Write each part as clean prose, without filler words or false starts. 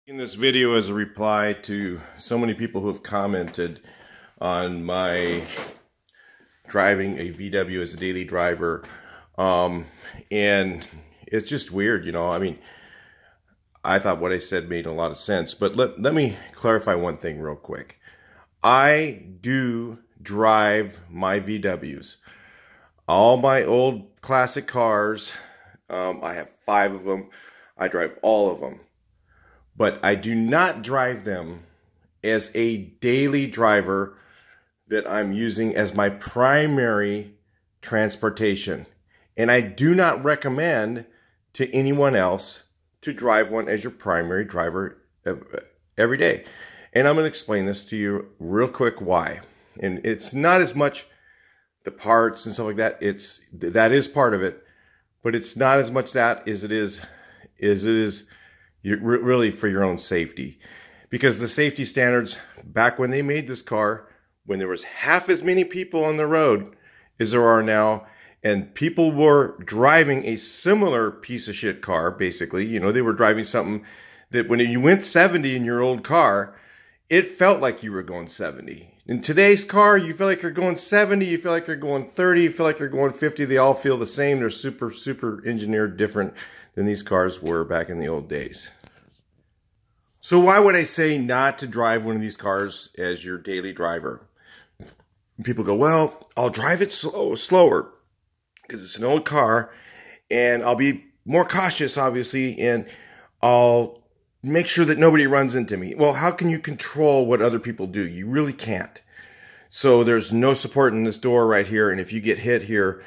In this video as a reply to so many people who have commented on my driving a VW as a daily driver, and it's just weird, you know. I mean, I thought what I said made a lot of sense, but let me clarify one thing real quick. I do drive my VWs. All my old classic cars, I have 5 of them. I drive all of them. But I do not drive them as a daily driver that I'm using as my primary transportation. And I do not recommend to anyone else to drive one as your primary driver every day. And I'm going to explain this to you real quick why. And it's not as much the parts and stuff like that. That is part of it, but it's not as much that as it is really for your own safety. Because the safety standards back when they made this car, when there was half as many people on the road as there are now, and people were driving a similar piece of shit car, basically, you know, they were driving something that when you went 70 in your old car, it felt like you were going 70. In today's car, you feel like you're going 70, you feel like you're going 30, you feel like you're going 50. They all feel the same. They're super engineered different than these cars were back in the old days. So why would I say not to drive one of these cars as your daily driver? People go, well, I'll drive it slower because it's an old car, and I'll be more cautious, obviously, and I'll make sure that nobody runs into me. Well, how can you control what other people do? You really can't. So there's no support in this door right here, and if you get hit here,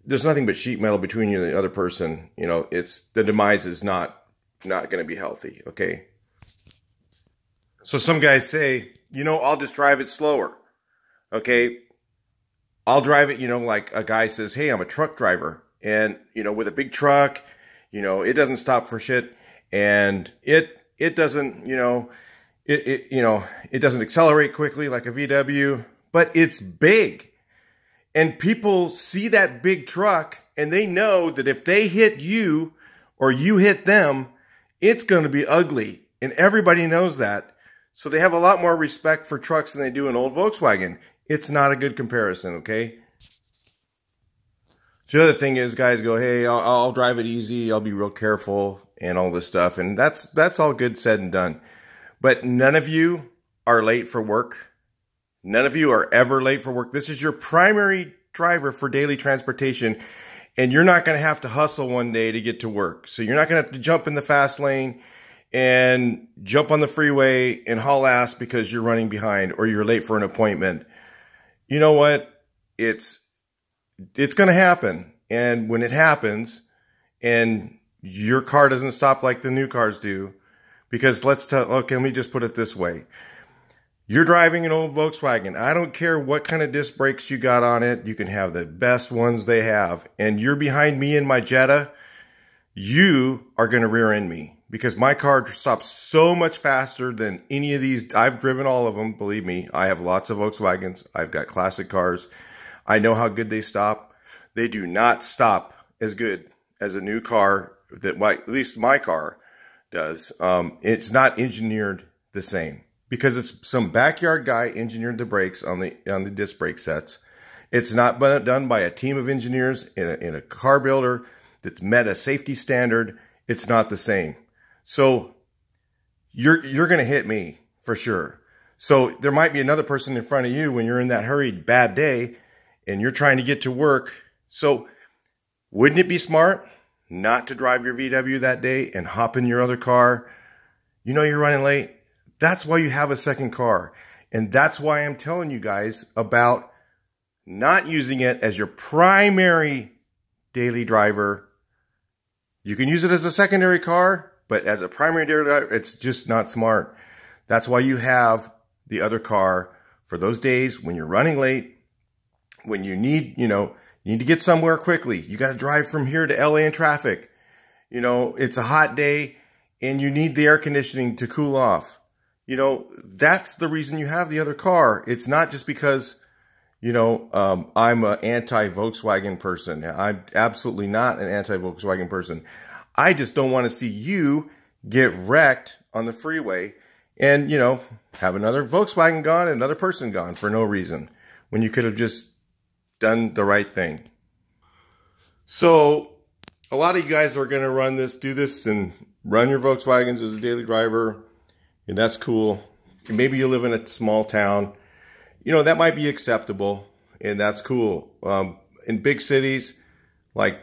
there's nothing but sheet metal between you and the other person. You know, the demise is not going to be healthy, okay? So some guys say, you know, I'll just drive it slower, okay? I'll drive it, you know, like a guy says, hey, I'm a truck driver. And, you know, with a big truck, you know, it doesn't stop for shit. And it doesn't, you know, it doesn't accelerate quickly like a VW, but it's big. And people see that big truck and they know that if they hit you or you hit them, it's going to be ugly. And everybody knows that. So they have a lot more respect for trucks than they do an old Volkswagen. It's not a good comparison, okay? The other thing is, guys go, hey, I'll drive it easy, I'll be real careful, and all this stuff. And that's all good said and done. But none of you are late for work. None of you are ever late for work. This is your primary driver for daily transportation, and you're not going to have to hustle one day to get to work. So you're not going to have to jump in the fast lane and jump on the freeway and haul ass because you're running behind or you're late for an appointment. You know what? It's going to happen. And when it happens and your car doesn't stop like the new cars do, because let me just put it this way. You're driving an old Volkswagen. I don't care what kind of disc brakes you got on it. You can have the best ones they have. And you're behind me in my Jetta. You are going to rear end me. Because my car stops so much faster than any of these. I've driven all of them, believe me. I have lots of Volkswagens. I've got classic cars. I know how good they stop. They do not stop as good as a new car that at least my car does. It's not engineered the same because it's some backyard guy engineered the brakes on the disc brake sets. It's not done by a team of engineers in a car builder that's met a safety standard. It's not the same. So you're going to hit me for sure. So there might be another person in front of you when you're in that hurried bad day and you're trying to get to work. So wouldn't it be smart not to drive your VW that day and hop in your other car? You know you're running late. That's why you have a second car. And that's why I'm telling you guys about not using it as your primary daily driver. You can use it as a secondary car, but as a primary daily driver, it's just not smart. That's why you have the other car for those days when you're running late, when you need, you need to get somewhere quickly. You got to drive from here to LA in traffic. You know, it's a hot day and you need the air conditioning to cool off. You know, that's the reason you have the other car. It's not just because, you know, I'm an anti-Volkswagen person. I'm absolutely not an anti-Volkswagen person. I just don't want to see you get wrecked on the freeway and, you know, have another Volkswagen gone and another person gone for no reason when you could have just done the right thing. So a lot of you guys are going to do this and run your Volkswagens as a daily driver, and that's cool. Maybe you live in a small town. You know, that might be acceptable, and that's cool. In big cities, like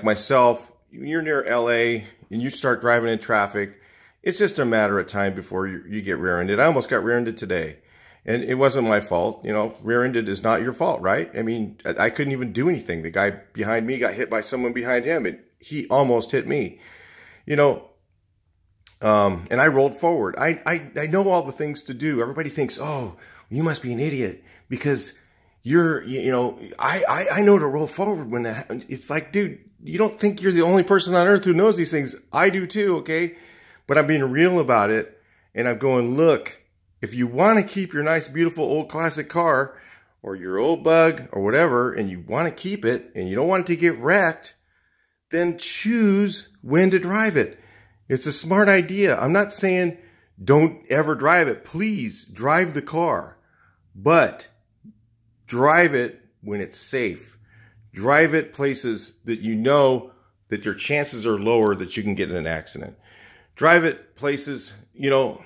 myself, you're near LA and you start driving in traffic, it's just a matter of time before you get rear-ended. I almost got rear-ended today, and it wasn't my fault. You know, rear-ended is not your fault, right? I mean, I couldn't even do anything. The guy behind me got hit by someone behind him, and he almost hit me. You know, and I rolled forward. I know all the things to do. Everybody thinks, oh, you must be an idiot because you know, I know to roll forward when that happens. It's like, dude, you don't think you're the only person on earth who knows these things. I do too, okay? But I'm being real about it, and I'm going, look, if you want to keep your nice, beautiful, old classic car or your old Bug or whatever, and you want to keep it and you don't want it to get wrecked, then choose when to drive it. It's a smart idea. I'm not saying don't ever drive it. Please drive the car, but drive it when it's safe. Drive it places that you know that your chances are lower that you can get in an accident. Drive it places, you know,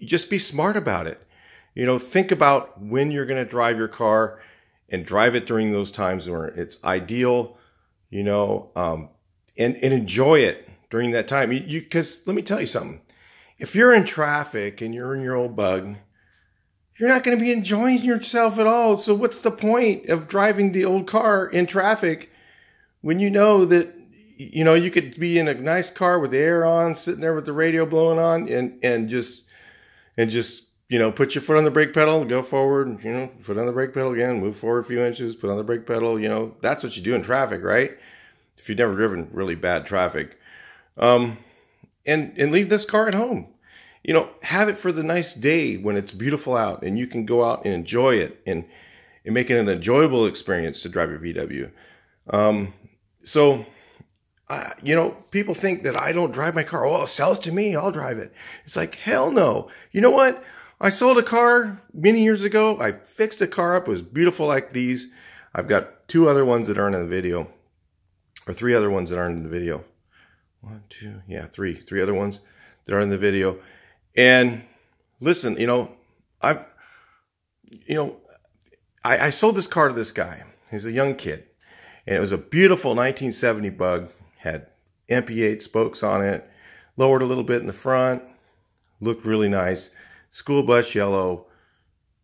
just be smart about it. You know, think about when you're going to drive your car and drive it during those times where it's ideal, you know, and enjoy it during that time. Because let me tell you something. If you're in traffic and you're in your old Bug, you're not going to be enjoying yourself at all. So what's the point of driving the old car in traffic when you know that, you know, you could be in a nice car with the air on, sitting there with the radio blowing on, and just, you know, put your foot on the brake pedal, go forward, you know, foot on the brake pedal again, move forward a few inches, put on the brake pedal, you know, that's what you do in traffic, right? If you've never driven really bad traffic. And leave this car at home. You know, have it for the nice day when it's beautiful out and you can go out and enjoy it and make it an enjoyable experience to drive your VW. You know, people think that I don't drive my car. Oh, sell it to me. I'll drive it. It's like, hell no. You know what? I sold a car many years ago. I fixed a car up. It was beautiful like these. I've got two other ones that aren't in the video, or three other ones that aren't in the video. One, two, yeah, three other ones that are in the video. And listen, you know, I sold this car to this guy. He's a young kid, and it was a beautiful 1970 Bug. Had MP8 spokes on it, lowered a little bit in the front, looked really nice. School bus yellow,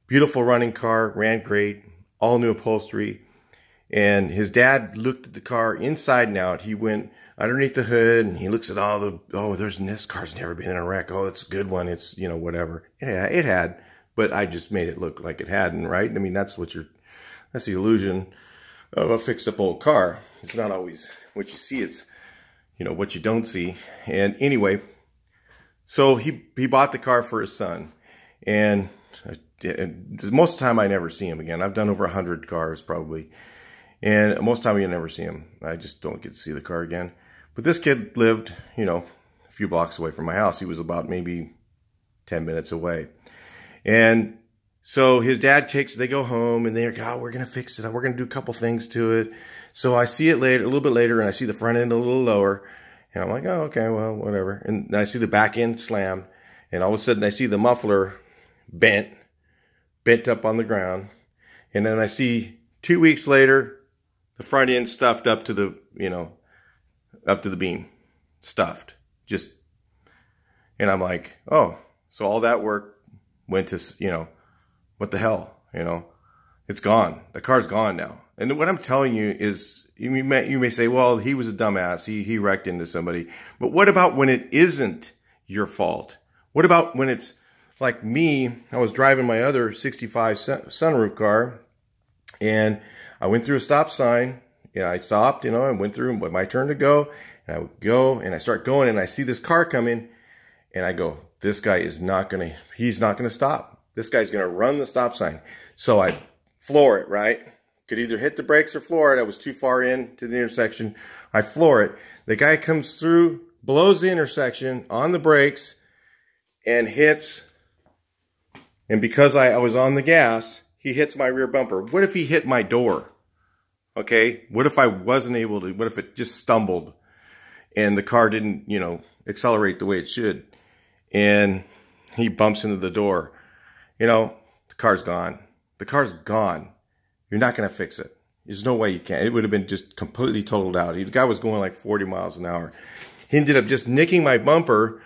beautiful running car, ran great, all new upholstery. And his dad looked at the car inside and out. He went underneath the hood and he looks at all the, oh, this car's never been in a wreck. Oh, it's a good one. It's, you know, whatever. Yeah, it had, but I just made it look like it hadn't, right? I mean, that's the illusion of a fixed up old car. It's not always what you see, it's, you know, what you don't see. And anyway, so he bought the car for his son, and most of the time I never see him again. I've done over 100 cars probably, and most of the time you never see him. I just don't get to see the car again. But this kid lived, you know, a few blocks away from my house. He was about maybe 10 minutes away. And so his dad they go home and they're, oh, we're going to fix it. We're going to do a couple things to it. So I see it later, a little bit later, and I see the front end a little lower. And I'm like, oh, okay, well, whatever. And I see the back end slammed. And all of a sudden I see the muffler bent up on the ground. And then I see 2 weeks later, the front end stuffed up to the, you know, up to the beam. Stuffed. Just, and I'm like, oh, so all that work went to, you know, what the hell, you know? It's gone. The car's gone now. And what I'm telling you is, you may say, well, he was a dumbass. He wrecked into somebody. But what about when it isn't your fault? What about when it's like me? I was driving my other 65 sunroof car, and I went through a stop sign. And I stopped, you know, I went through my turn to go. And I would go, and I start going, and I see this car coming. And I go, this guy is not going to, he's not going to stop. This guy's going to run the stop sign. So I floor it, right? Could either hit the brakes or floor it. I was too far in to the intersection. I floor it. The guy comes through, blows the intersection on the brakes and hits, and because I was on the gas, he hits my rear bumper. What if he hit my door? Okay, what if I wasn't able to, what if it just stumbled and the car didn't, you know, accelerate the way it should, and he bumps into the door? You know, the car's gone. The car's gone. You're not going to fix it. There's no way you can. It would have been just completely totaled out. The guy was going like 40 miles an hour. He ended up just nicking my bumper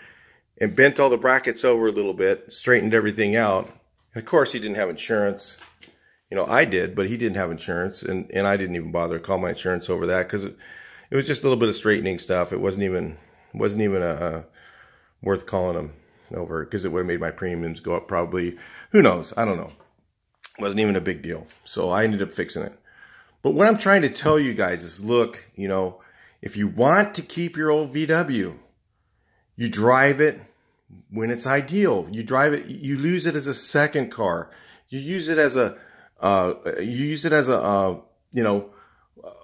and bent all the brackets over a little bit, straightened everything out. And of course, he didn't have insurance. You know, I did, but he didn't have insurance, and I didn't even bother to call my insurance over that, because it was just a little bit of straightening stuff. It wasn't even worth calling him over, because it would have made my premiums go up probably. Who knows? I don't know. It wasn't even a big deal. So I ended up fixing it. But what I'm trying to tell you guys is, look, you know, if you want to keep your old VW, you drive it when it's ideal. You drive it, you use it as a second car. You use it as a you know,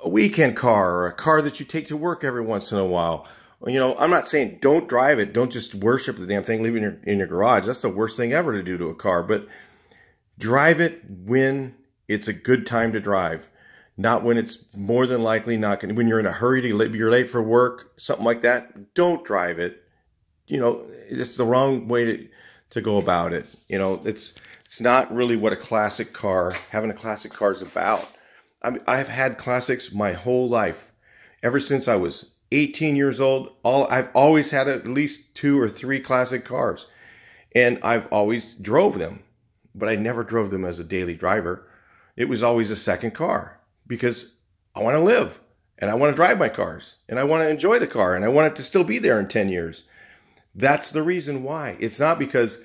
a weekend car, or a car that you take to work every once in a while. You know, I'm not saying don't drive it. Don't just worship the damn thing, leave it in your garage. That's the worst thing ever to do to a car. But drive it when it's a good time to drive, not when it's more than likely not going to, when you're in a hurry to, you're late for work, something like that. Don't drive it. You know, it's the wrong way to go about it. You know, it's not really what a classic car, having a classic car is about. I've had classics my whole life. Ever since I was 18 years old, I've always had at least 2 or 3 classic cars. And I've always drove them, but I never drove them as a daily driver. It was always a second car, because I want to live and I want to drive my cars and I want to enjoy the car and I want it to still be there in 10 years. That's the reason why. It's not because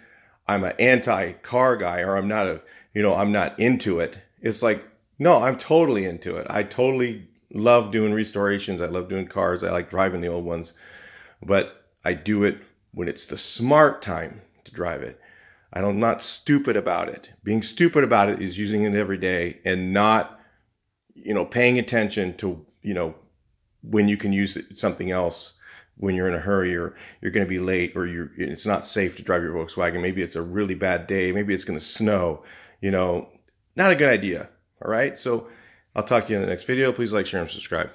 I'm an anti-car guy, or I'm not I'm not into it. It's like, no, I'm totally into it. I totally love doing restorations. I love doing cars. I like driving the old ones, but I do it when it's the smart time to drive it. I'm not stupid about it. Being stupid about it is using it every day and not, you know, paying attention to, you know, when you can use something else, when you're in a hurry, or you're going to be late, or it's not safe to drive your Volkswagen. Maybe it's a really bad day. Maybe it's going to snow. You know, not a good idea. All right. So I'll talk to you in the next video. Please like, share, and subscribe.